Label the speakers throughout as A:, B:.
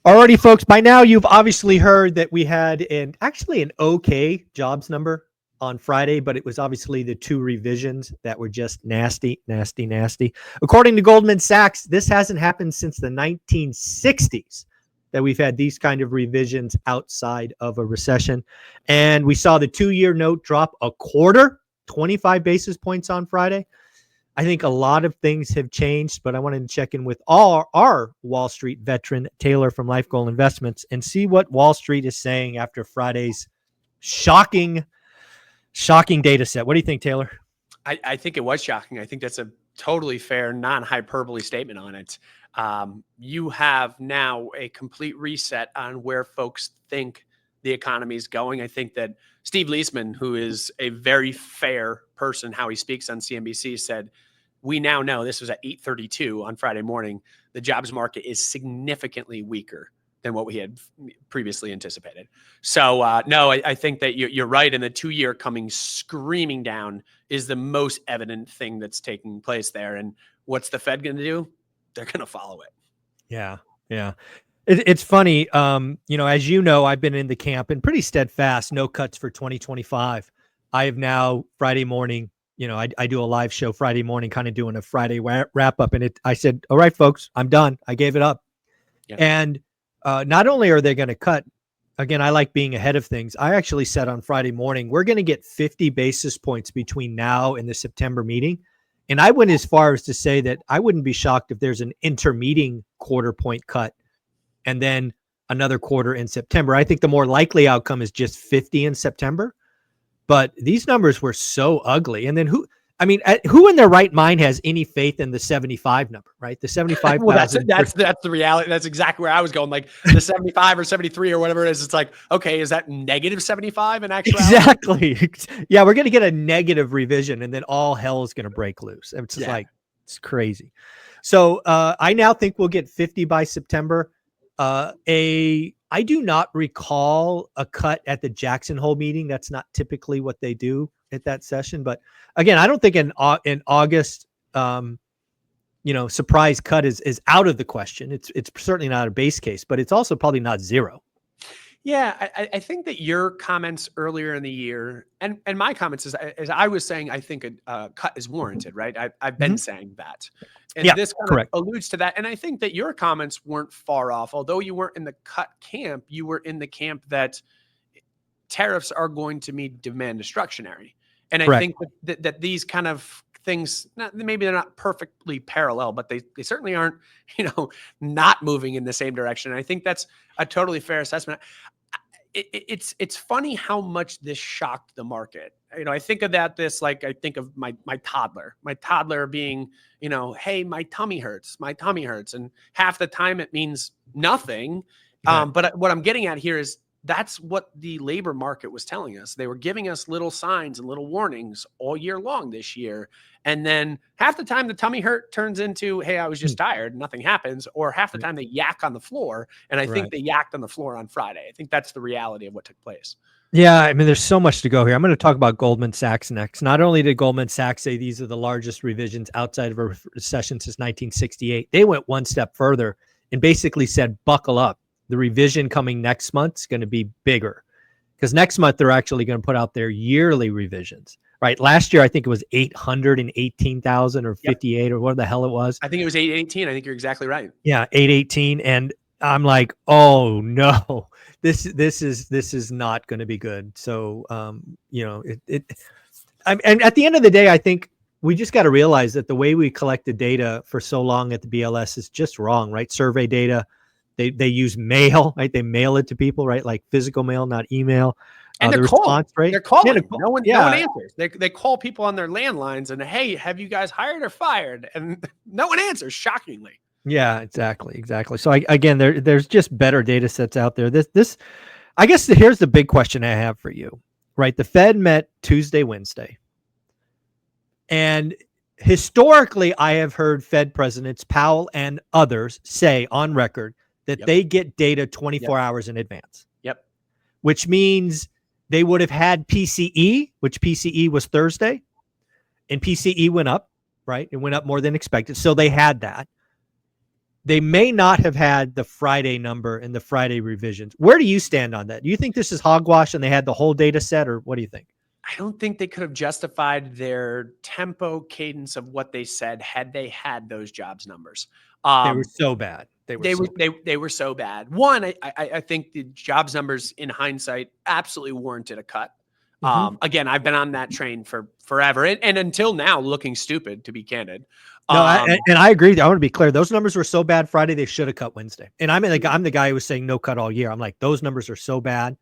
A: Alrighty, folks, by now you've obviously heard that we had an okay jobs number on Friday, but it was obviously the two revisions that were just nasty, nasty, nasty. According to Goldman Sachs, this hasn't happened since the 1960s that we've had these kind of revisions outside of a recession. And we saw the 2-year note drop a quarter, 25 basis points on Friday. I think a lot of things have changed, but I wanted to check in with our Wall Street veteran, Taylor from Life Goal Investments, and see what Wall Street is saying after Friday's shocking data set. What do you think, Taylor?
B: I think it was shocking. I think that's a totally fair, non-hyperbole statement on it. You have now a complete reset on where folks think the economy is going. I think that Steve Leisman, who is a very fair person, how he speaks on CNBC, said, we now know, this was at 8:32 on Friday morning, the jobs market is significantly weaker than what we had previously anticipated. So no, I think that you're right. And the 2-year coming screaming down is the most evident thing that's taking place there. And what's the Fed going to do? They're going to follow it.
A: Yeah. It's funny. As you know, I've been in the camp and pretty steadfast, no cuts for 2025. I have now Friday morning, I do a live show Friday morning, kind of doing a Friday wrap up. And I said, all right, folks, I'm done. I gave it up. Yeah. And not only are they going to cut, again, I like being ahead of things. I actually said on Friday morning, we're going to get 50 basis points between now and the September meeting. And I went as far as to say that I wouldn't be shocked if there's an intermeeting quarter point cut and then another quarter in September. I think the more likely outcome is just 50 in September. But these numbers were so ugly. And then who in their right mind has any faith in the 75 number, right? The 75,000.
B: Well, that's the reality. That's exactly where I was going. Like the 75 or 73 or whatever it is. It's like, okay, is that negative 75 in actuality?
A: Exactly. Yeah, we're going to get a negative revision and then all hell is going to break loose. It's just it's crazy. So I now think we'll get 50 by September. I do not recall a cut at the Jackson Hole meeting. That's not typically what they do at that session. But again, I don't think in August, surprise cut is out of the question. It's certainly not a base case, but it's also probably not zero.
B: Yeah, I think that your comments earlier in the year and my comments is I was saying, I think a cut is warranted, right? I've been saying that. And this kind of alludes to that. And I think that your comments weren't far off. Although you weren't in the cut camp, you were in the camp that tariffs are going to be demand destructionary. And I think that these kind of things, maybe they're not perfectly parallel, but they certainly aren't, not moving in the same direction. And I think that's a totally fair assessment. It's funny how much this shocked the market. I think of I think of my toddler being, hey, my tummy hurts. And half the time it means nothing. But what I'm getting at here is that's what the labor market was telling us. They were giving us little signs and little warnings all year long this year. And then half the time the tummy hurt turns into, hey, I was just tired. Nothing happens. Or half the time they yak on the floor. And I think they yacked on the floor on Friday. I think that's the reality of what took place.
A: Yeah, there's so much to go here. I'm going to talk about Goldman Sachs next. Not only did Goldman Sachs say these are the largest revisions outside of a recession since 1968, they went one step further and basically said, buckle up. The revision coming next month is going to be bigger because next month they're actually going to put out their yearly revisions, right? Last year, I think it was 818,000 or 58 or what the hell it was.
B: I think it was 818. I think you're exactly right.
A: Yeah, 818. And I'm like, oh no, this is not going to be good. So, and at the end of the day, I think we just got to realize that the way we collected data for so long at the BLS is just wrong, right? Survey data. They use mail, right? They mail it to people, right? Like physical mail, not email.
B: And the response rate. They're calling. No one answers. They call people on their landlines and, hey, have you guys hired or fired? And no one answers, shockingly.
A: Yeah, exactly. So again, there's just better data sets out there. I guess here's the big question I have for you, right? The Fed met Tuesday, Wednesday. And historically, I have heard Fed presidents, Powell and others, say on record that they get data 24 hours in advance.
B: Yep.
A: Which means they would have had PCE, which PCE was Thursday, and PCE went up, right? It went up more than expected. So they had that. they may not have had the Friday number and the Friday revisions. Where do you stand on that? Do you think this is hogwash and they had the whole data set, or what do you think?
B: I don't think they could have justified their tempo cadence of what they said had they had those jobs numbers.
A: They were so bad. They
B: were so bad. One, I think the jobs numbers in hindsight absolutely warranted a cut. Again, I've been on that train for forever, and until now, looking stupid, to be candid.
A: No, and I agree. I want to be clear. Those numbers were so bad Friday, they should have cut Wednesday. And I'm the guy who was saying no cut all year. I'm like, those numbers are so bad,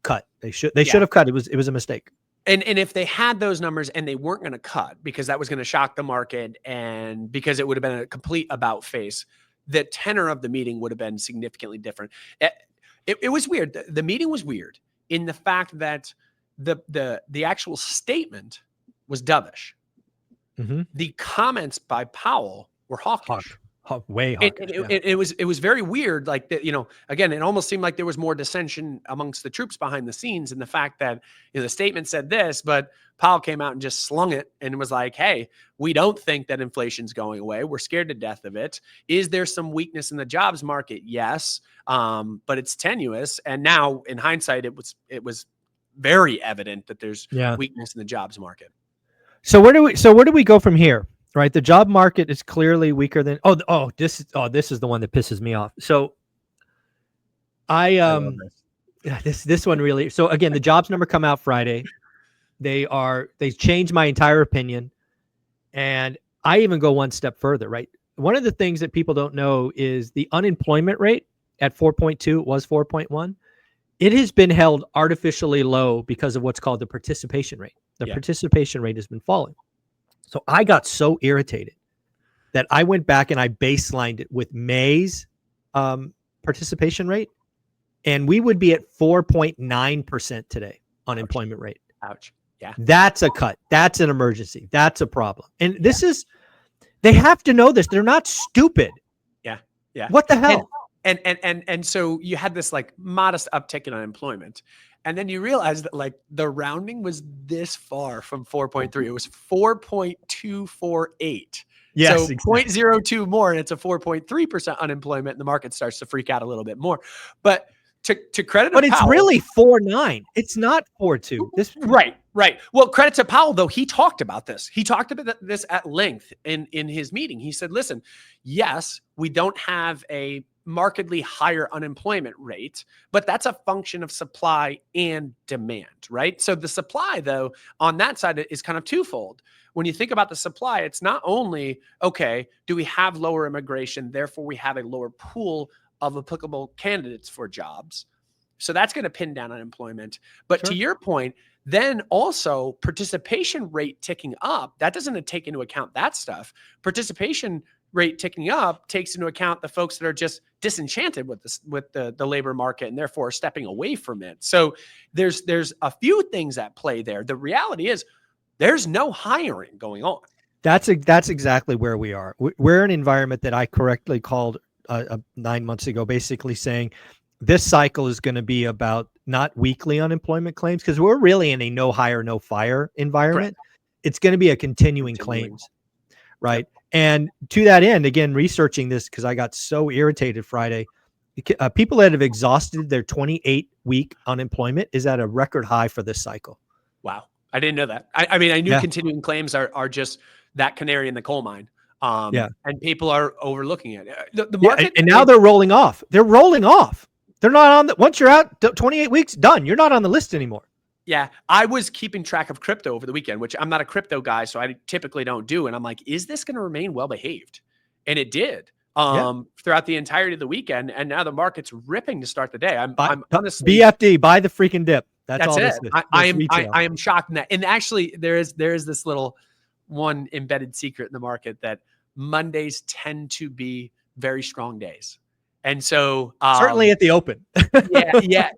A: cut. They should have cut. It was a mistake.
B: And if they had those numbers and they weren't going to cut because that was going to shock the market and because it would have been a complete about face, the tenor of the meeting would have been significantly different. It was weird. The meeting was weird in the fact that the actual statement was dovish. The comments by Powell were hawkish.
A: Way hawkish.
B: It was very weird. Like, again, it almost seemed like there was more dissension amongst the troops behind the scenes, and the fact that the statement said this, but Powell came out and just slung it and was like, "Hey, we don't think that inflation's going away. We're scared to death of it. Is there some weakness in the jobs market? Yes, but it's tenuous." And now, in hindsight, it was very evident that there's weakness in the jobs market.
A: So where do we go from here? Right, the job market is clearly weaker than. This is the one that pisses me off. So, this one really. So again, the jobs number come out Friday. They changed my entire opinion, and I even go one step further. Right, one of the things that people don't know is the unemployment rate at 4.2 was 4.1. It has been held artificially low because of what's called the participation rate. The participation rate has been falling. So I got so irritated that I went back and I baselined it with May's participation rate, and we would be at 4.9% today unemployment rate.
B: Ouch. Yeah.
A: That's a cut. That's an emergency. That's a problem. And they have to know this. They're not stupid.
B: Yeah. Yeah.
A: What the hell?
B: And so you had this like modest uptick in unemployment. And then you realize that like the rounding was this far from 4.3. It was 4.248.
A: Yes,
B: so
A: exactly.
B: 0.02 more, and it's a 4.3% unemployment, and the market starts to freak out a little bit more. But to credit,
A: but it's
B: Powell,
A: really 4.9. It's not 4.2.
B: Right. Well, credit to Powell, though, he talked about this. He talked about this at length in his meeting. He said, "Listen, yes, we don't have a markedly higher unemployment rate, but that's a function of supply and demand," right? So the supply, though, on that side is kind of twofold. When you think about the supply, it's not only, okay, do we have lower immigration, therefore we have a lower pool of applicable candidates for jobs. So that's going to pin down unemployment. But to your point, then also participation rate ticking up, that doesn't take into account that stuff. Participation rate ticking up takes into account the folks that are just disenchanted with the labor market and therefore stepping away from it. So there's a few things at play there. The reality is there's no hiring going on.
A: That's exactly where we are. We're in an environment that I correctly called 9 months ago, basically saying this cycle is going to be about not weekly unemployment claims, because we're really in a no hire, no fire environment. Correct. It's going to be a continuing claims, right? Yep. And to that end, again, researching this, because I got so irritated Friday, people that have exhausted their 28-week unemployment is at a record high for this cycle.
B: Wow. I didn't know that. I mean, I knew continuing claims are just that canary in the coal mine. And people are overlooking it. The market,
A: and now they're rolling off. They're rolling off. They're not on once you're out 28 weeks, done. You're not on the list anymore.
B: Yeah. I was keeping track of crypto over the weekend, which I'm not a crypto guy, so I typically don't do. And I'm like, is this going to remain well-behaved? And it did throughout the entirety of the weekend. And now the market's ripping to start the day. I'm honestly
A: BFD, buy the freaking dip. That's all
B: it.
A: this is.
B: I am shocked in that. And actually there is this little one embedded secret in the market that Mondays tend to be very strong days. And so
A: certainly at the open.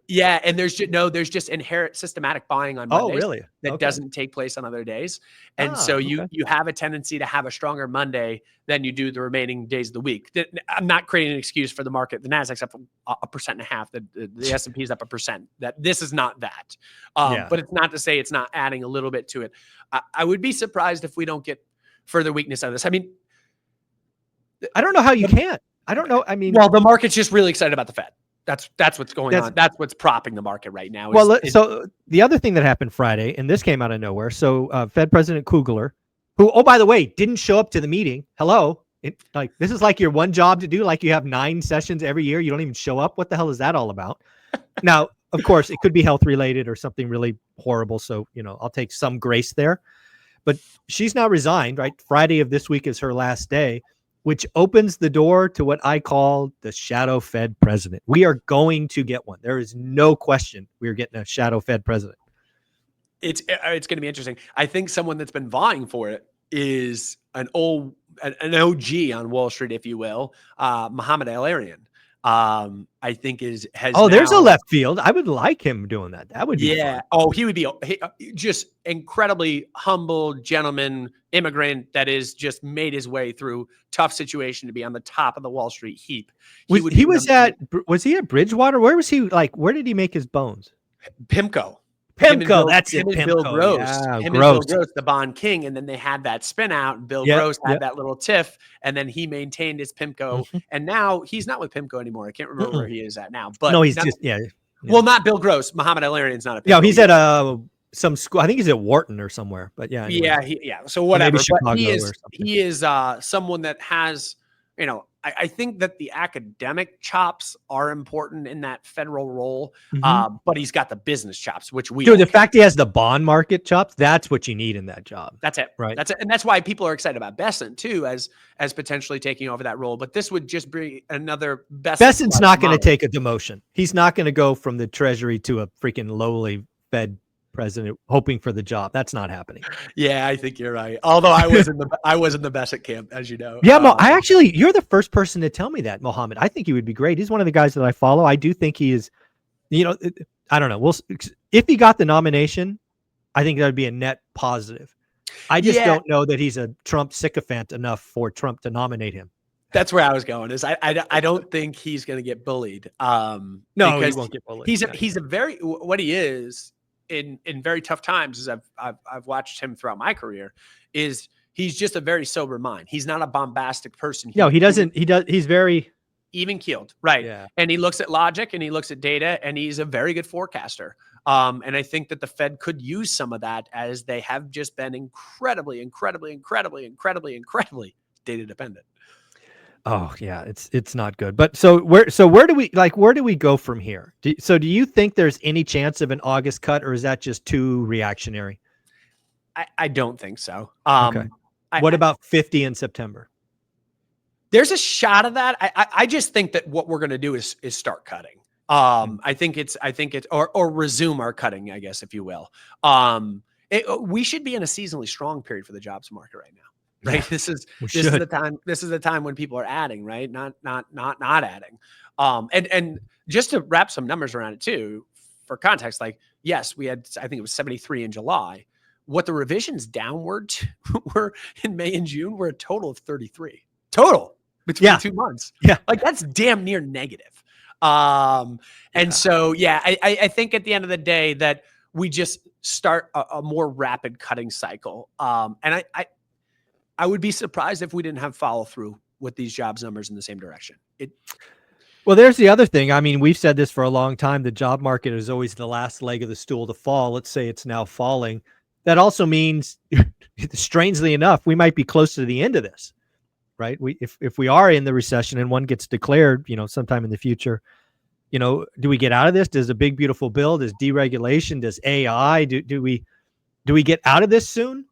B: Yeah. And there's just inherent systematic buying on Mondays.
A: Oh, really?
B: That doesn't take place on other days. And so you have a tendency to have a stronger Monday than you do the remaining days of the week. I'm not creating an excuse for the market. The Nasdaq's up 1.5%. The S&P is up 1%. That this is not that. But it's not to say it's not adding a little bit to it. I would be surprised if we don't get further weakness out of this. I mean,
A: I don't know how you can't. I don't know. I mean,
B: well, the market's just really excited about the Fed. That's what's going on. That's what's propping the market right now.
A: So the other thing that happened Friday, and this came out of nowhere. So Fed President Kugler, who, oh, by the way, didn't show up to the meeting. Hello. This is like your one job to do. Like you have 9 sessions every year. You don't even show up. What the hell is that all about? Now, of course, it could be health related or something really horrible. So, I'll take some grace there. But she's now resigned, right? Friday of this week is her last day, which opens the door to what I call the shadow Fed president. We are going to get one. There is no question we're getting a shadow Fed president.
B: It's going to be interesting. I think someone that's been vying for it is an OG on Wall Street, if you will, Mohamed El-Erian. I think there's
A: a left field. I would like him doing that. That would be fun.
B: Oh, he would be just incredibly humble gentleman, immigrant that is just made his way through tough situation to be on the top of the Wall Street heap.
A: Was he at Bridgewater? Where was he? Where did he make his bones?
B: PIMCO.
A: That's it.
B: Bill Gross.
A: Yeah,
B: Bill Gross, the bond king. And then they had that spin out and Bill Gross had that little tiff. And then he maintained his PIMCO. Mm-hmm. And now he's not with PIMCO anymore. I can't remember where he is at now. But
A: no, he's
B: well, not Bill Gross. Mohamed El-Erian's not a PIMCO.
A: Yeah, he's at some school. I think he's at Wharton or somewhere. But yeah. Anyway.
B: So whatever.
A: Maybe Chicago
B: he is someone that has, I think that the academic chops are important in that federal role, but he's got the business chops, which
A: the fact he has the bond market chops, that's what you need in that job.
B: That's it.
A: Right.
B: That's it. And that's why people are excited about Besant too, as potentially taking over that role. But this would just be another
A: Besant's not going to take a demotion. He's not going to go from the Treasury to a freaking lowly Fed president hoping for the job. That's not happening.
B: Yeah, I think you're right. Although I was in the Besant camp, as you know.
A: Yeah, you're the first person to tell me that, Mohammed. I think he would be great. He's one of the guys that I follow. I do think he is, I don't know. If he got the nomination, I think that would be a net positive. I just don't know that he's a Trump sycophant enough for Trump to nominate him.
B: That's where I was going. I don't think he's going to get bullied.
A: No, he won't get bullied.
B: He's a very, what he is in very tough times, as I've watched him throughout my career, is he's just a very sober mind. He's not a bombastic person.
A: He's very
B: even keeled. Right.
A: Yeah.
B: And he looks at logic and he looks at data and he's a very good forecaster. And I think that the Fed could use some of that, as they have just been incredibly data dependent.
A: Oh yeah, it's not good. But so where do we go from here? Do you think there's any chance of an August cut, or is that just too reactionary?
B: I don't think so.
A: Okay. What about 50 in September?
B: There's a shot of that. I just think that what we're going to do is start cutting. I think it's or resume our cutting, I guess, if you will. We should be in a seasonally strong period for the jobs market right now. Right.
A: Yeah,
B: this is the time when people are adding, right? Not adding. And just to wrap some numbers around it too, for context, yes, we had, I think it was 73 in July. What the revisions downward were in May and June were a total of 33 total between 2 months.
A: Yeah.
B: That's damn near negative. So, I think at the end of the day that we just start a more rapid cutting cycle. And I would be surprised if we didn't have follow through with these jobs numbers in the same direction.
A: Well, there's the other thing. I mean, we've said this for a long time. The job market is always the last leg of the stool to fall. Let's say it's now falling. That also means, strangely enough, we might be close to the end of this, right? If we are in the recession and one gets declared, sometime in the future, do we get out of this? Does a big, beautiful bill? Does deregulation? Does AI? Do we get out of this soon?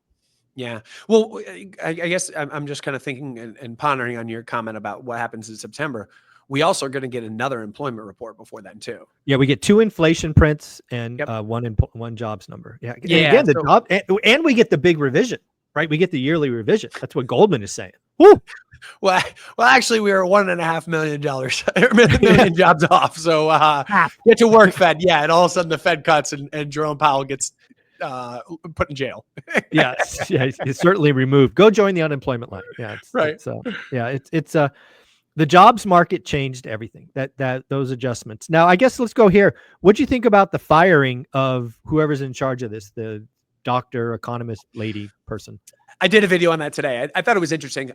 B: Yeah. Well, I guess I'm just kind of thinking and pondering on your comment about what happens in September. We also are going to get another employment report before then too.
A: Yeah, we get 2 inflation prints and one jobs number. Yeah. And again, job and we get the big revision, right? We get the yearly revision. That's what Goldman is saying. Woo!
B: Well, actually, we are $1.5 million jobs off. So get to work, Fed. Yeah, and all of a sudden the Fed cuts and Jerome Powell gets put in jail.
A: He's certainly removed. Go join the unemployment line. Yeah,
B: right.
A: It's the jobs market changed everything. That those adjustments. Now, I guess let's go here. What do you think about the firing of whoever's in charge of this, the doctor, economist, lady person?
B: I did a video on that today. I thought it was interesting.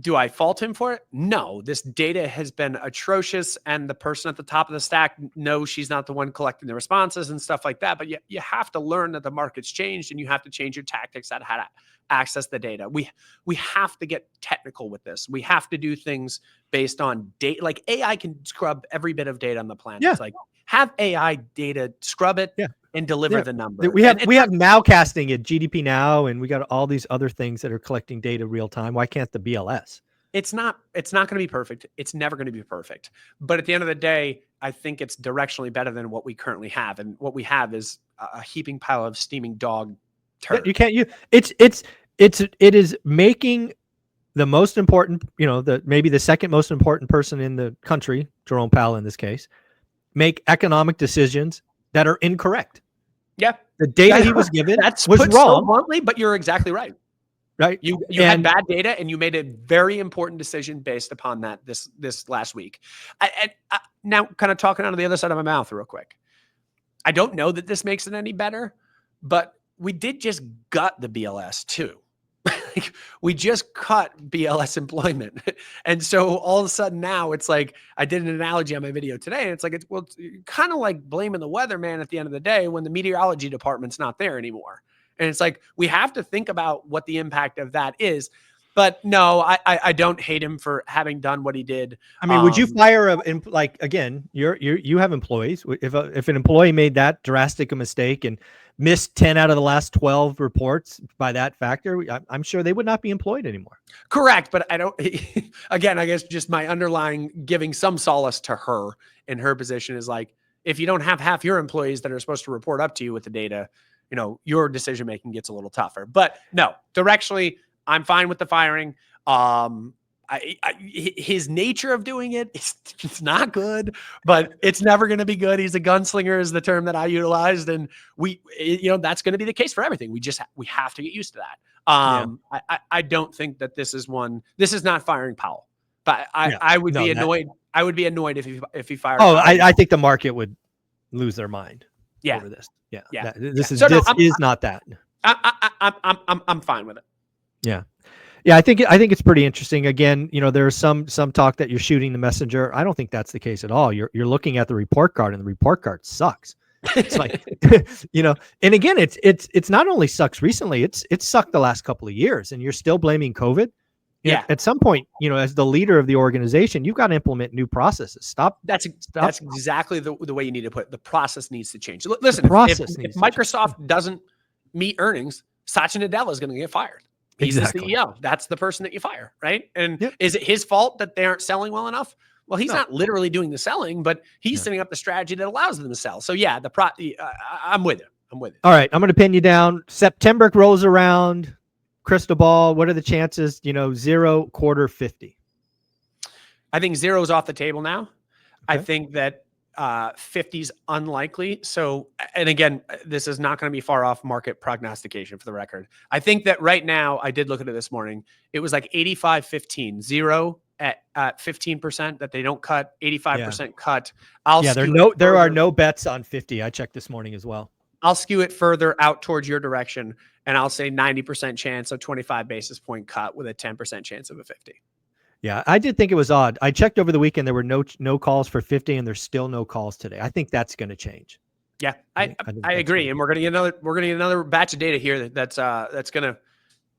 B: Do I fault him for it? No, this data has been atrocious, and the person at the top of the stack knows she's not the one collecting the responses and stuff like that. But you have to learn that the market's changed, and you have to change your tactics on how to access the data. We have to get technical with this. We have to do things based on data. Like AI can scrub every bit of data on the planet.
A: Yeah.
B: It's like, have AI data scrub it.
A: Yeah.
B: And deliver the number.
A: We have nowcasting at GDP Now, and we got all these other things that are collecting data real time. Why can't the BLS?
B: It's not going to be perfect. It's never going to be perfect. But at the end of the day, I think it's directionally better than what we currently have. And what we have is a heaping pile of steaming dog turd.
A: You can't. It is making the most important. Maybe the second most important person in the country, Jerome Powell in this case, make economic decisions that are incorrect.
B: Yeah.
A: The data he was given was wrong.
B: So bluntly, but you're exactly right.
A: Right.
B: You had bad data, and you made a very important decision based upon that this last week. Now, kind of talking out of the other side of my mouth real quick. I don't know that this makes it any better, but we did just gut the BLS too. We just cut BLS employment. And so all of a sudden now it's like, I did an analogy on my video today. And it's like, it's kind of like blaming the weatherman at the end of the day when the meteorology department's not there anymore. And it's like, we have to think about what the impact of that is. But no, I don't hate him for having done what he did.
A: I mean, would you fire again, you have employees. If an employee made that drastic a mistake and missed 10 out of the last 12 reports by that factor, I'm sure they would not be employed anymore.
B: Correct. But I don't, again, I guess just my underlying giving some solace to her in her position is like, if you don't have half your employees that are supposed to report up to you with the data, your decision-making gets a little tougher. But no, directionally, I'm fine with the firing. His nature of doing it's not good, but it's never going to be good. He's a gunslinger is the term that I utilized. And that's going to be the case for everything. We have to get used to that. I don't think that this is not firing Powell, but I would be annoyed. I would be annoyed if he fired.
A: Oh, I think the market would lose their mind over this. Yeah. This is not that.
B: I'm fine with it.
A: Yeah. Yeah, I think it's pretty interesting. Again, there's some talk that you're shooting the messenger. I don't think that's the case at all. You're looking at the report card, and the report card sucks. It's like, and again, it's not only sucks recently, it's sucked the last couple of years, and you're still blaming COVID.
B: Yeah.
A: At some point, as the leader of the organization, you've got to implement new processes. That's
B: exactly the way you need to put it. The process needs to change. Listen, if Microsoft doesn't meet earnings, Satya Nadella is going to get fired. He's the CEO. That's the person that you fire, right? And is it his fault that they aren't selling well enough? Well, he's not literally doing the selling, but he's setting up the strategy that allows them to sell. So yeah, I'm with you.
A: All right, I'm going to pin you down. September rolls around. Crystal ball. What are the chances? 0, quarter, 50.
B: I think 0 is off the table now. Okay. I think that 50 is unlikely. So, and again, this is not going to be far off market prognostication for the record. I think that right now, I did look at it this morning. It was like 85-15, 0 at 15% that they don't cut, 85% cut.
A: There are no bets on 50. I checked this morning as well.
B: I'll skew it further out towards your direction, and I'll say 90% chance of 25 basis point cut with a 10% chance of a 50.
A: Yeah, I did think it was odd. I checked over the weekend. There were no calls for 50, and there's still no calls today. I think that's going to change.
B: Yeah, I agree. And we're going to get another batch of data here that's going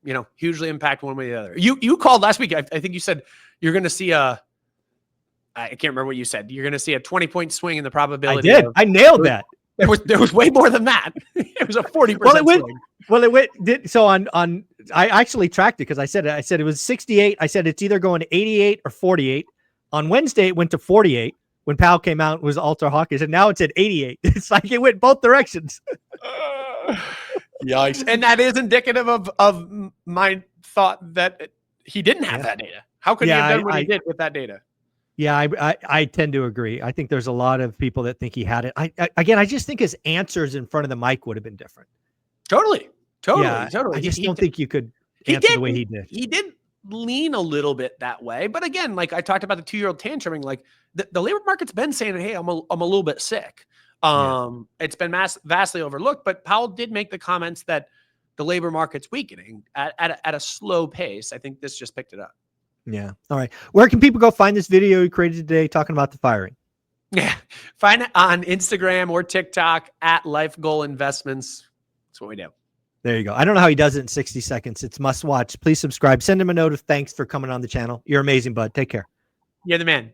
B: to, hugely impact one way or the other. You called last week. I think you said you're going to see I can't remember what you said. You're going to see a 20-point swing in the probability.
A: I did. I nailed that.
B: There was way more than that. It was a 40% swing.
A: Well, it went. So on I actually tracked it because I said it was 68. I said it's either going to 88 or 48. On Wednesday, it went to 48. When Powell came out, it was ultra hawkish, and now it's at 88. It's like it went both directions.
B: Yikes! And that is indicative of my thought that he didn't have that data. How could he have done what he did with that data?
A: Yeah, I tend to agree. I think there's a lot of people that think he had it. I just think his answers in front of the mic would have been different.
B: Totally.
A: I just don't think you could answer the way he did.
B: He did lean a little bit that way, but again, like I talked about the 2-year-old tantruming, like the labor market's been saying, "Hey, I'm a little bit sick." It's been vastly overlooked, but Powell did make the comments that the labor market's weakening at a slow pace. I think this just picked it up.
A: Yeah. All right. Where can people go find this video you created today talking about the firing?
B: Yeah. Find it on Instagram or TikTok at Life Goal Investments. That's what we do.
A: There you go. I don't know how he does it in 60 seconds. It's must watch. Please subscribe. Send him a note of thanks for coming on the channel. You're amazing, bud. Take care.
B: You're the man.